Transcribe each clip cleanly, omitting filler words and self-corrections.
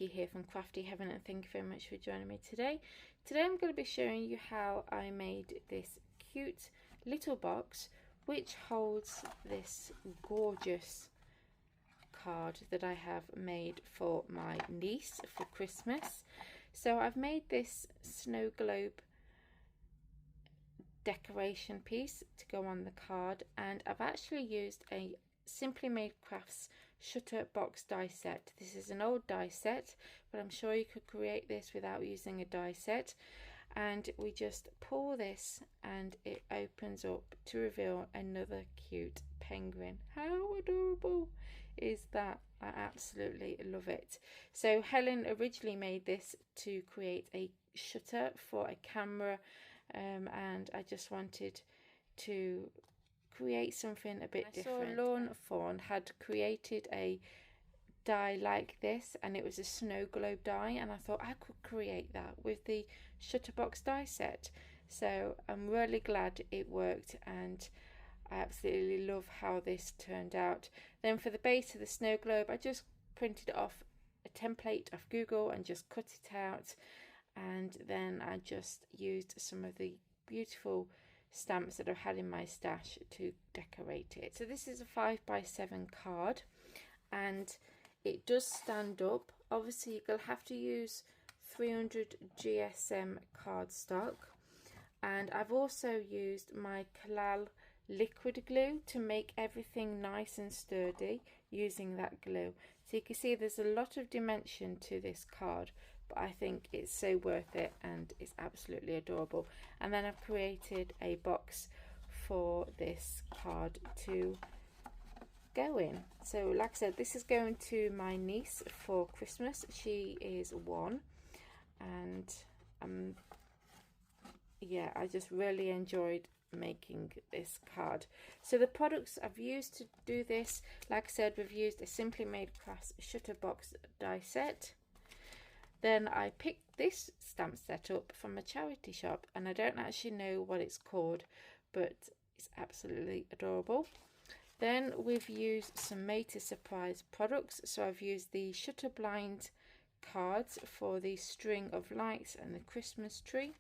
Vicky here from Crafty Heaven, and thank you very much for joining me today. Today I'm going to be showing you how I made this cute little box which holds this gorgeous card that I have made for my niece for Christmas. So I've made this snow globe decoration piece to go on the card, and I've actually used a Simply Made Crafts shutter box die set. This is an old die set, but I'm sure you could create this without using a die set. And we just pull this and it opens up to reveal another cute penguin. How adorable is that? I absolutely love it. So Helen originally made this to create a shutter for a camera, and I just wanted to create something a bit different. I saw Lorne Fawn had created a die like this, and it was a snow globe die, and I thought I could create that with the Shutterbox die set. So I'm really glad it worked, and I absolutely love how this turned out. Then for the base of the snow globe, I just printed off a template off Google and just cut it out, and then I just used some of the beautiful stamps that I've had in my stash to decorate it. So this is a 5x7 card, and it does stand up. Obviously you'll have to use 300 GSM cardstock, and I've also used my Collall liquid glue to make everything nice and sturdy using that glue. So you can see there's a lot of dimension to this card, but I think it's so worth it and it's absolutely adorable. And then I've created a box for this card to go in. So like I said, this is going to my niece for Christmas. She is 1, and yeah, I just really enjoyed making this card. So the products I've used to do this, like I said, we've used a Simply Made Crafts shutter box die set. Then I picked this stamp set up from a charity shop, and I don't actually know what it's called, but it's absolutely adorable. Then we've used some Made to Surprise products. So I've used the shutter blind cards for the string of lights and the Christmas tree.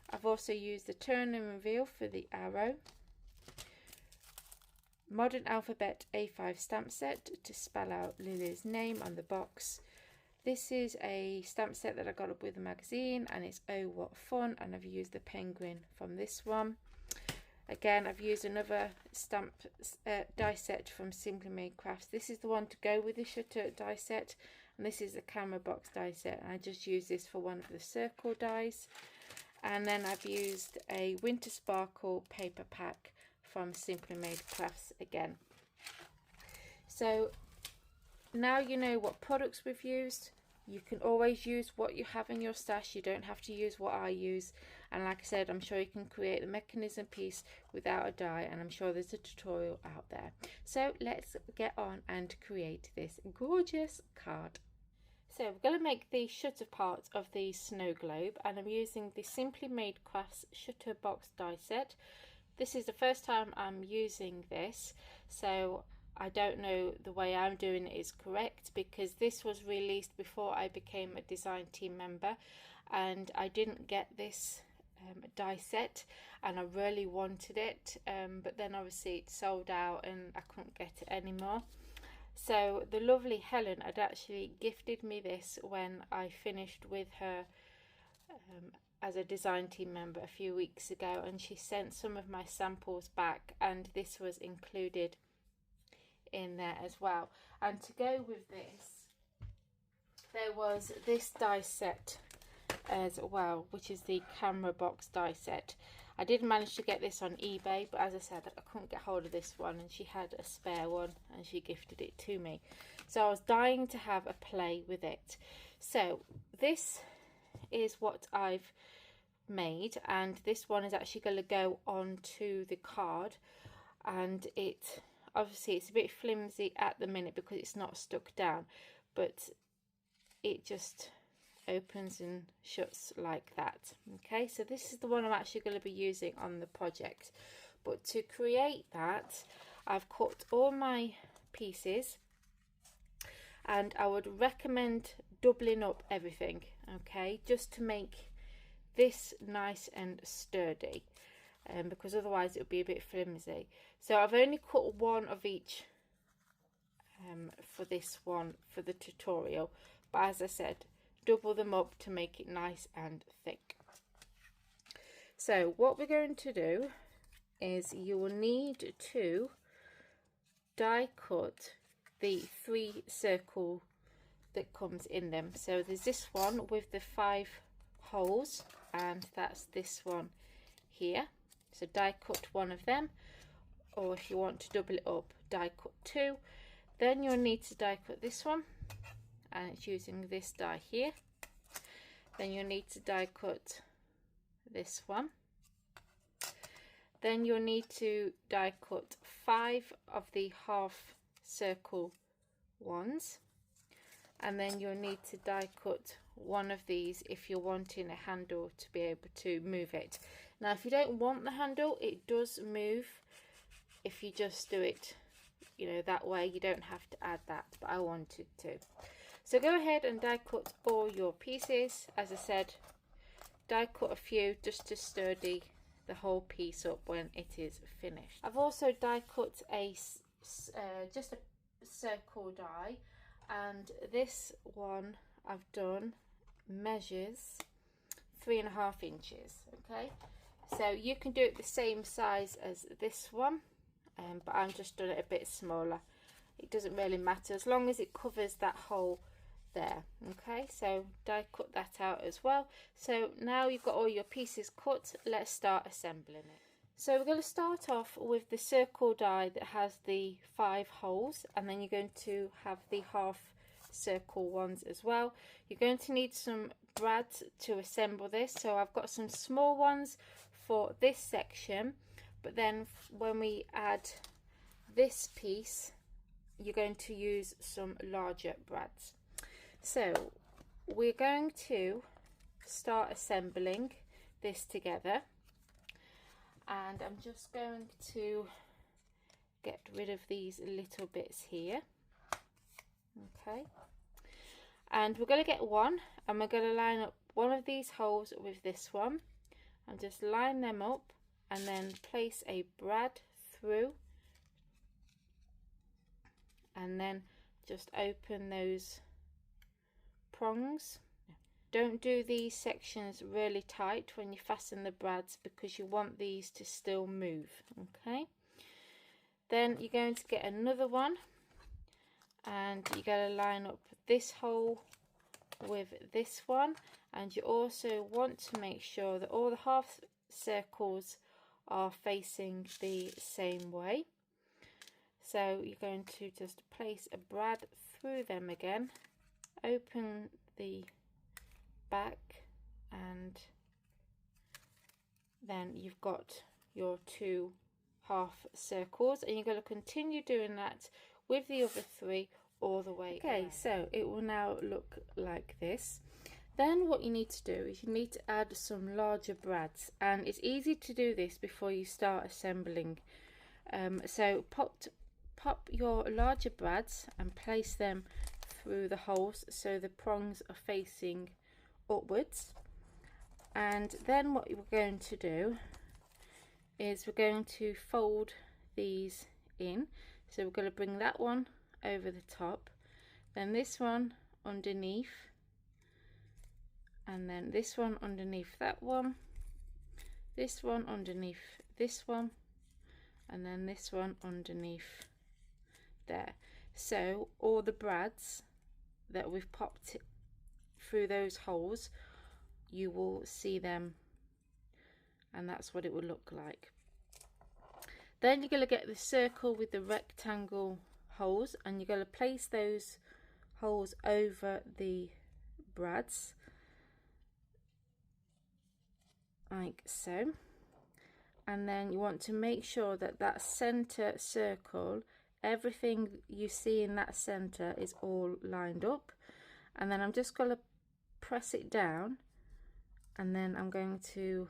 I've also used the Turn and Reveal for the arrow. Modern Alphabet A5 stamp set to spell out Lily's name on the box. This is a stamp set that I got up with a magazine, and it's Oh What Fun, and I've used the penguin from this one. Again, I've used another stamp die set from Simply Made Crafts. This is the one to go with the shutter die set, and this is the camera box die set, and I just used this for one of the circle dies. And then I've used a Winter Sparkle paper pack from Simply Made Crafts again. So now you know what products we've used. You can always use what you have in your stash. You don't have to use what I use. And like I said, I'm sure you can create the mechanism piece without a die, and I'm sure there's a tutorial out there. So let's get on and create this gorgeous card. So we're going to make the shutter part of the snow globe, and I'm using the Simply Made Crafts shutter box die set. This is the first time I'm using this, so I don't know the way I'm doing it is correct, because this was released before I became a design team member, and I didn't get this die set, and I really wanted it, but then obviously it sold out and I couldn't get it anymore. So the lovely Helen had actually gifted me this when I finished with her as a design team member a few weeks ago, and she sent some of my samples back, and this was included in there as well. And to go with this, there was this die set as well, which is the camera box die set. I did manage to get this on eBay, but as I said, I couldn't get hold of this one, and she had a spare one and she gifted it to me. So I was dying to have a play with it. So this is what I've made, and this one is actually going to go onto the card, and it obviously it's a bit flimsy at the minute because it's not stuck down, but it just opens and shuts like that. Okay, so this is the one I'm actually going to be using on the project. But to create that, I've cut all my pieces, and I would recommend doubling up everything, okay, just to make this nice and sturdy, because otherwise it would be a bit flimsy. So I've only cut one of each for this one for the tutorial, but as I said, double them up to make it nice and thick. So what we're going to do is you will need to die cut the 3 circle that comes in them. So there's this one with the 5 holes, and that's this one here. So die cut one of them, or if you want to double it up, die cut 2. Then you'll need to die cut this one, and it's using this die here. Then you'll need to die cut this one. Then you'll need to die cut 5 of the half circle ones, and then you'll need to die cut one of these if you're wanting a handle to be able to move it. Now if you don't want the handle, it does move if you just do it, you know, that way. You don't have to add that, but I wanted to. So go ahead and die cut all your pieces. As I said, die cut a few just to sturdy the whole piece up when it is finished. I've also die cut just a circle die, and this one I've done measures 3.5 inches. Okay, so you can do it the same size as this one, but I'm just done it a bit smaller. It doesn't really matter as long as it covers that hole there. Okay, so die cut that out as well. So now you've got all your pieces cut, let's start assembling it. So we're going to start off with the circle die that has the 5 holes, and then you're going to have the half circle ones as well. You're going to need some brads to assemble this, so I've got some small ones for this section, but then when we add this piece you're going to use some larger brads. So we're going to start assembling this together, and I'm just going to get rid of these little bits here. Okay, and we're going to get one, and we're going to line up one of these holes with this one and just line them up, and then place a brad through, and then just open those prongs. Don't do these sections really tight when you fasten the brads, because you want these to still move. Okay, then you're going to get another one, and you're going to line up this hole with this one, and you also want to make sure that all the half circles are facing the same way. So you're going to just place a brad through them again, open the back, and then you've got your 2 half circles, and you're going to continue doing that with the other 3 all the way. Okay, around. So it will now look like this. Then what you need to do is you need to add some larger brads, and it's easy to do this before you start assembling. So pop your larger brads and place them through the holes so the prongs are facing upwards. And then what we're going to do is we're going to fold these in. So we're going to bring that one over the top, then this one underneath, and then this one underneath that one, this one underneath this one, and then this one underneath there. So all the brads that we've popped through those holes, you will see them, and that's what it will look like. Then you're going to get the circle with the rectangle holes, and you're going to place those holes over the brads like so, and then you want to make sure that that center circle, everything you see in that center is all lined up. And then I'm just going to press it down, and then I'm going to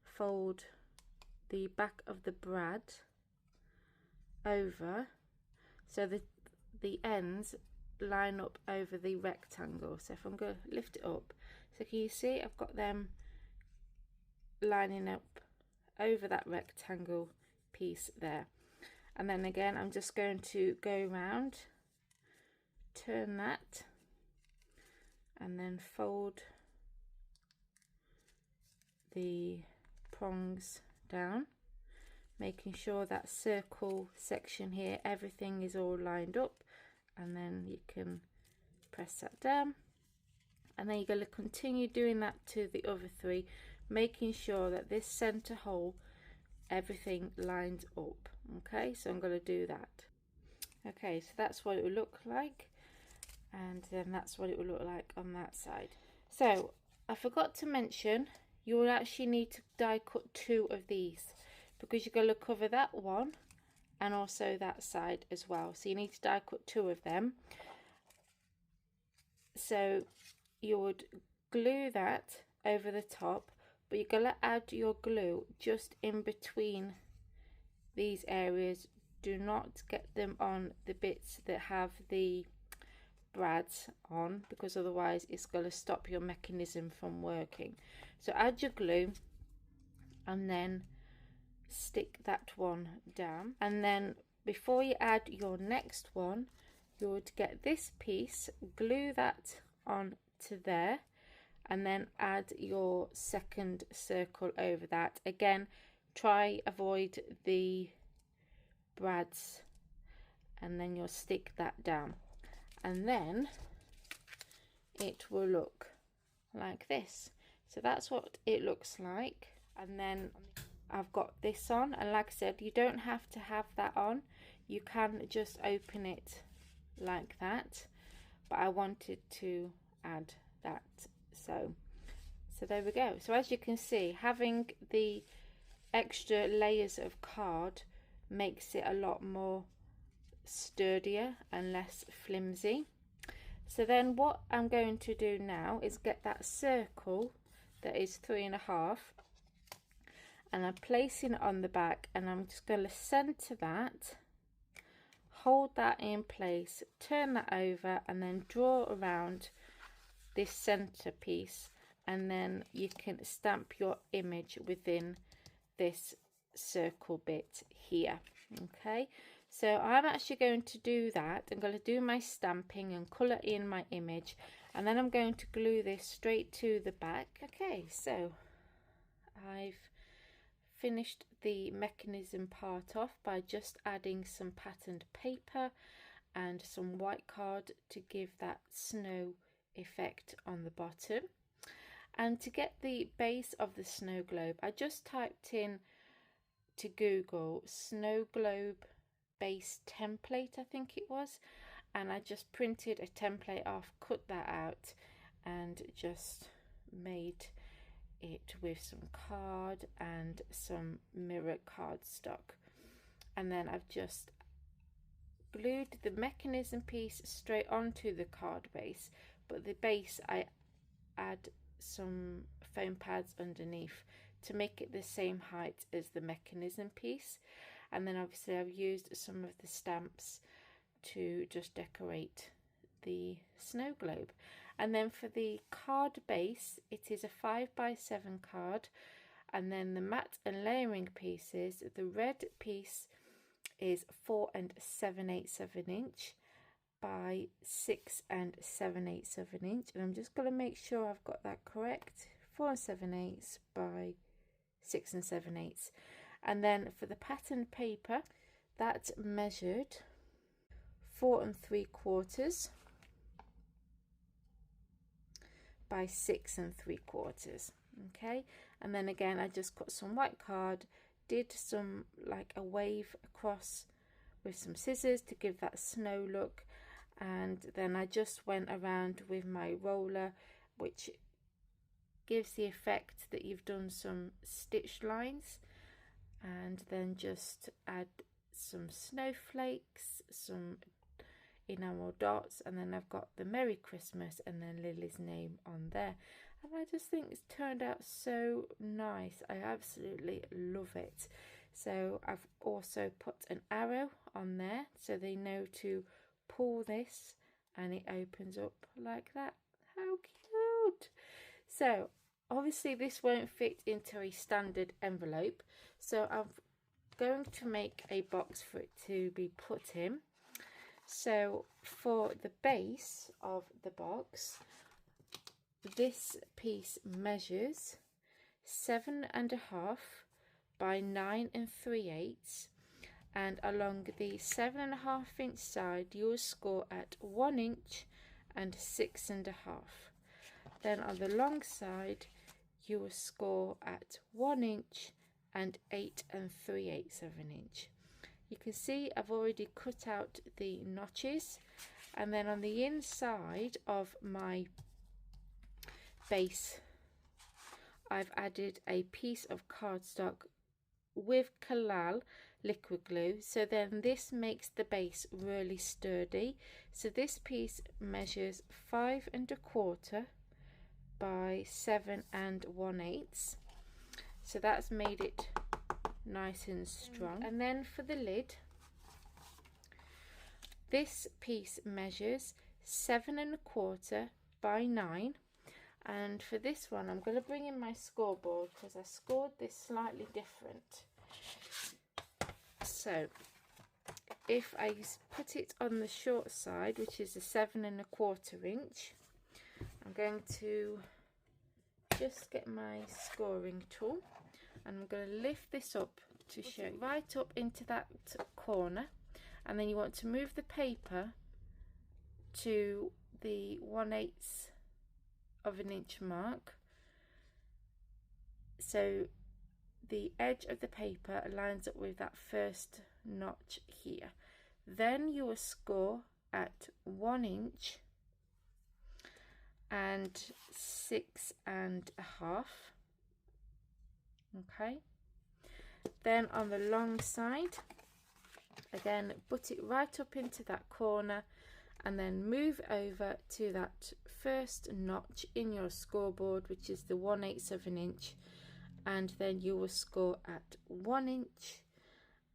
fold the back of the brad over so that the ends line up over the rectangle. So if I'm going to lift it up, so can you see I've got them lining up over that rectangle piece there. And then again, I'm just going to go around, turn that, and then fold the prongs down, making sure that circle section here, everything is all lined up, and then you can press that down, and then you're going to continue doing that to the other three, making sure that this center hole, everything lines up. Okay, so I'm going to do that. Okay, so that's what it will look like, and then that's what it will look like on that side. So I forgot to mention, you will actually need to die cut 2 of these, because you're going to cover that one and also that side as well. So you need to die cut 2 of them. So you would glue that over the top, but you're going to add your glue just in between these areas. Do not get them on the bits that have the brads on, because otherwise it's going to stop your mechanism from working. So add your glue and then stick that one down, and then before you add your next one, you would get this piece, glue that on to there, and then add your second circle over that. Again, try avoid the brads, and then you'll stick that down, and then it will look like this. So that's what it looks like. And then I've got this on, and like I said, you don't have to have that on, you can just open it like that, but I wanted to add that. So there we go. So as you can see, having the extra layers of card makes it a lot more sturdier and less flimsy. So then what I'm going to do now is get that circle that is 3.5, and I'm placing it on the back, and I'm just going to center that, hold that in place, turn that over, and then draw around this center piece, and then you can stamp your image within this circle bit here. Okay, so I'm actually going to do that. I'm going to do my stamping and colour in my image, and then I'm going to glue this straight to the back. Okay, so I've finished the mechanism part off by just adding some patterned paper and some white card to give that snow effect on the bottom. And to get the base of the snow globe, I just typed in to Google snow globe base template, I think it was, and I just printed a template off, cut that out, and just made it with some card and some mirror cardstock. And then I've just glued the mechanism piece straight onto the card base, but the base I add some foam pads underneath to make it the same height as the mechanism piece. And then obviously I've used some of the stamps to just decorate the snow globe. And then for the card base, it is a 5x7 card, and then the matte and layering pieces, the red piece is 4 7/8 inch by 6 7/8 inch, and I'm just going to make sure I've got that correct. 4 7/8 by 6 7/8. And then for the pattern paper, that's measured 4 3/4 by 6 3/4. Okay, and then again I just cut some white card, did some like a wave across with some scissors to give that snow look, and then I just went around with my roller, which gives the effect that you've done some stitch lines, and then just add some snowflakes, some enamel dots, and then I've got the Merry Christmas and then Lily's name on there, and I just think it's turned out so nice. I absolutely love it. So I've also put an arrow on there so they know to pull this and it opens up like that. How cute! So obviously this won't fit into a standard envelope, so I'm going to make a box for it to be put in. So for the base of the box, this piece measures 7.5 by 9 3/8, and along the 7.5 inch side you will score at 1 inch and 6.5. Then on the long side you will score at 1 inch and 8 3/8 of an inch. You can see I've already cut out the notches, and then on the inside of my base I've added a piece of cardstock with Collall liquid glue, so then this makes the base really sturdy. So this piece measures 5.25 by 7 1/8, so that's made it nice and strong. And then for the lid, this piece measures 7.25 by 9, and for this one I'm going to bring in my scoreboard because I scored this slightly different. So if I put it on the short side, which is a 7.25 inch, I'm going to just get my scoring tool and I'm going to lift this up to show you. Right up into that corner, and then you want to move the paper to the 1/8 of an inch mark, so the edge of the paper lines up with that first notch here. Then you will score at 1 inch and 6.5. Okay, then on the long side again, put it right up into that corner and then move over to that first notch in your scoreboard, which is the 1/8 of an inch, and then you will score at 1 inch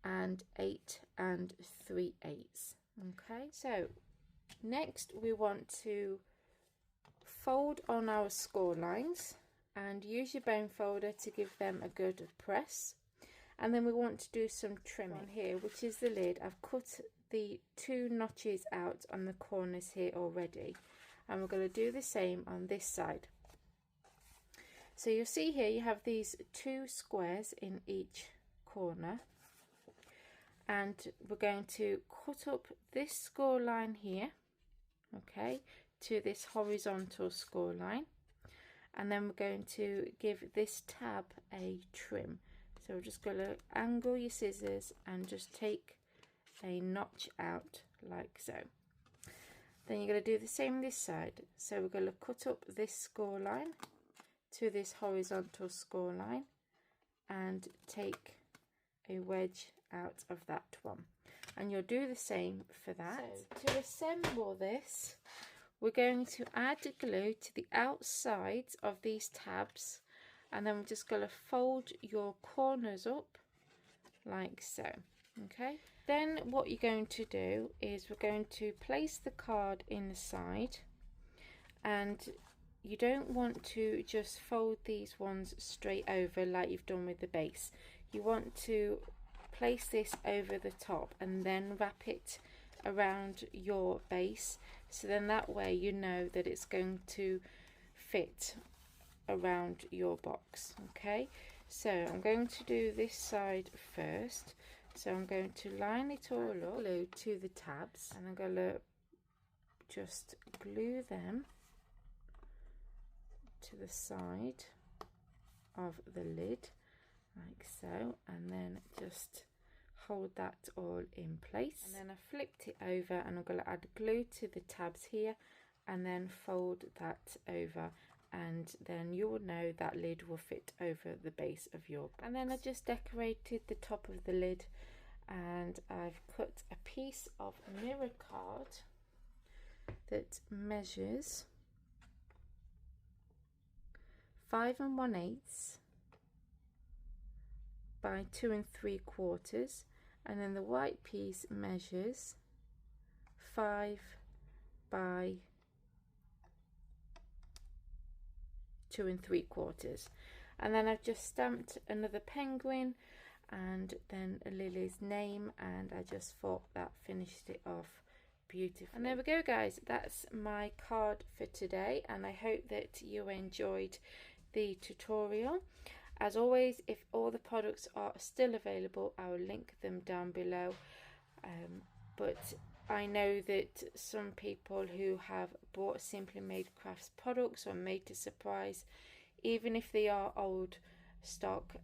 and 8 3/8. Okay, so next we want to fold on our score lines and use your bone folder to give them a good press. And then we want to do some trimming on here, which is the lid. I've cut the 2 notches out on the corners here already, and we're going to do the same on this side. So you'll see here you have these 2 squares in each corner, and we're going to cut up this score line here, okay, to this horizontal score line, and then we're going to give this tab a trim. So we're just going to angle your scissors and just take a notch out like so. Then you're going to do the same this side. So we're going to cut up this score line to this horizontal score line and take a wedge out of that one. And you'll do the same for that. So to assemble this, we're going to add glue to the outsides of these tabs, and then we're just going to fold your corners up like so. Okay, then what you're going to do is we're going to place the card inside, and you don't want to just fold these ones straight over like you've done with the base. You want to place this over the top and then wrap it around your base, so then that way you know that it's going to fit around your box. Okay, so I'm going to do this side first. So I'm going to line it all up, glue to the tabs, and I'm going to just glue them to the side of the lid like so, and then just hold that all in place. And then I flipped it over and I'm going to add glue to the tabs here and then fold that over, and then you will know that lid will fit over the base of your box. And then I just decorated the top of the lid, and I've cut a piece of mirror card that measures 5 1/8 by 2 3/4, and then the white piece measures 5 by 2 3/4, and then I've just stamped another penguin and then Lily's name, and I just thought that finished it off beautifully. And there we go, guys, that's my card for today, and I hope that you enjoyed the tutorial. As always, if all the products are still available, I will link them down below, but I know that some people who have bought Simply Made Crafts products or Made to Surprise, even if they are old stock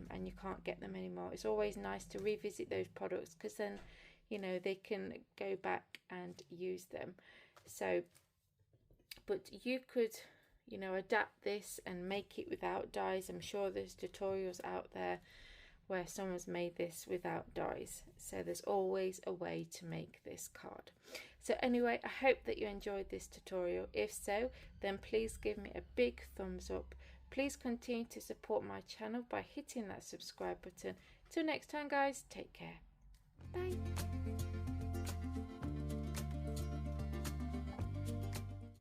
and you can't get them anymore, it's always nice to revisit those products, because then, you know, they can go back and use them. So, but you could, you know, adapt this and make it without dies. I'm sure there's tutorials out there where someone's made this without dies, so there's always a way to make this card. So anyway, I hope that you enjoyed this tutorial. If so, then please give me a big thumbs up. Please continue to support my channel by hitting that subscribe button. Till next time, guys, take care. Bye.